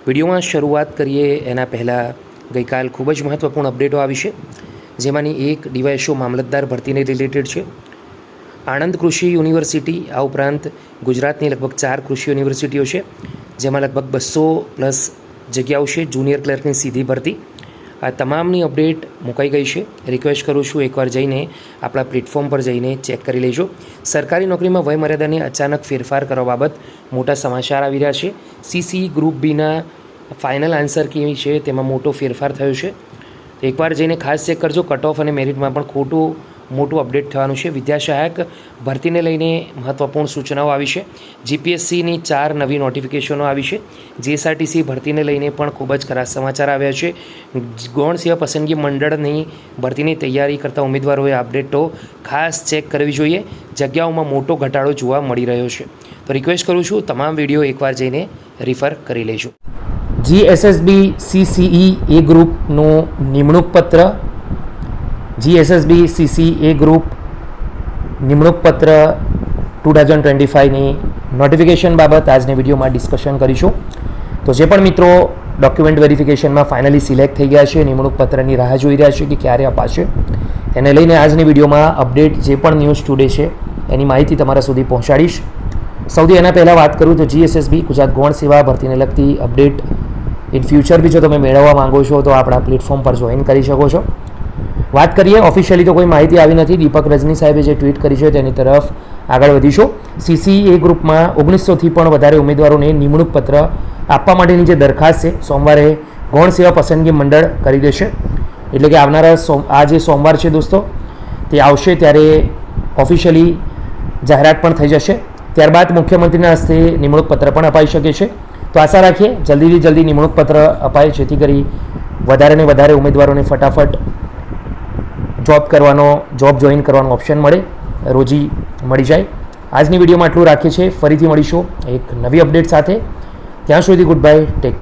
વિડીયોમાં શરૂઆત કરીએ એના પહેલાં ગઈકાલ ખૂબ જ મહત્ત્વપૂર્ણ અપડેટો આવી છે, જેમાંની એક ડીવાયએસઓ મામલતદાર ભરતીને રિલેટેડ છે. આણંદ કૃષિ યુનિવર્સિટી આ ઉપરાંત ગુજરાતની લગભગ 4 કૃષિ યુનિવર્સિટીઓ છે, જેમાં લગભગ 200+ જગ્યાઓ છે જુનિયર ક્લર્કની સીધી ભરતી. આ તમામની અપડેટ મુકાઈ ગઈ છે. રિક્વેસ્ટ કરું છું એકવાર જઈને આપણા પ્લેટફોર્મ પર જઈને ચેક કરી લેજો. સરકારી નોકરીમાં વયમર્યાદાને અચાનક ફેરફાર કરવા બાબત મોટા સમાચાર આવી રહ્યા છે. CCE ગ્રુપ બીના ફાઇનલ આન્સર કેવી છે તેમાં મોટો ફેરફાર થયો છે. તો એકવાર જઈને ખાસ ચેક કરજો. કટ ઓફ અને મેરિટમાં પણ મોટું અપડેટ થવાનું છે. વિદ્યાસહાયક ભરતીને લઈને મહત્ત્વપૂર્ણ સૂચનાઓ આવી છે. GPSCની 4 નવી નોટિફિકેશનો આવી છે. GSRTC ભરતીને લઈને પણ ખૂબ જ ખરાબ સમાચાર આવ્યા છે. ગૌણ સેવા પસંદગી મંડળની ભરતીની તૈયારી કરતા ઉમેદવારોએ અપડેટો ખાસ ચેક કરવી જોઈએ. જગ્યાઓમાં મોટો ઘટાડો જોવા મળી રહ્યો છે. તો રિક્વેસ્ટ કરું છું તમામ વિડીયો એકવાર જઈને રિફર કરી લેજો. GSSB CCE એ ગ્રુપનું નિમણૂક પત્ર. GSSB CCE ગ્રુપ નિમણૂક પત્ર 2025ની નોટિફિકેશન બાબત આજની વિડીયોમાં ડિસ્કશન કરીશું. તો જે પણ મિત્રો ડોક્યુમેન્ટ વેરિફિકેશનમાં ફાઇનલી સિલેક્ટ થઈ ગયા છે, નિમણૂક પત્રની રાહ જોઈ રહ્યા છે કે ક્યારે અપાશે, એને લઈને આજની વિડીયોમાં અપડેટ જે પણ ન્યૂઝ ટુડે છે એની માહિતી તમારા સુધી પહોંચાડીશ. સૌથી એના પહેલાં વાત કરું તો GSSB ગુજરાત ગૌણ સેવા ભરતીને લગતી અપડેટ ઇન ફ્યુચર બી જો તમે મેળવવા માંગો છો તો આપણા પ્લેટફોર્મ પર જોઈન કરી શકો છો. વાત કરીએ ઓફિશિયલી તો કોઈ માહિતી આવી નથી. દીપક રજની સાહેબે જે ટ્વીટ કરી છે તેની તરફ આગળ વધીશું. CCE ગ્રુપમાં 1900થી પણ વધારે ઉમેદવારોને નિમણૂક પત્ર આપવા માટેની જે દરખાસ્ત છે સોમવારે ગૌણ સેવા પસંદગી મંડળ કરી દેશે. એટલે કે આવનારા આ જે સોમવાર છે દોસ્તો તે આવશે ત્યારે ઓફિશિયલી જાહેરાત પણ થઈ જશે. ત્યારબાદ મુખ્યમંત્રીના હસ્તે નિમણૂક પત્ર પણ અપાઈ શકે છે. તો આશા રાખીએ જલ્દીથી જલ્દી નિમણૂક પત્ર અપાય, જેથી કરી વધારે ને વધારે ઉમેદવારોને ફટાફટ જોબ જોઈન કરવાનો ઓપ્શન મળે, રોજી મળી જાય. આજની વિડીયોમાં આટલું રાખીએ છીએ. ફરીથી મળીશું એક નવી અપડેટ સાથે. ત્યાં સુધી ગુડ બાય, ટેક કેર.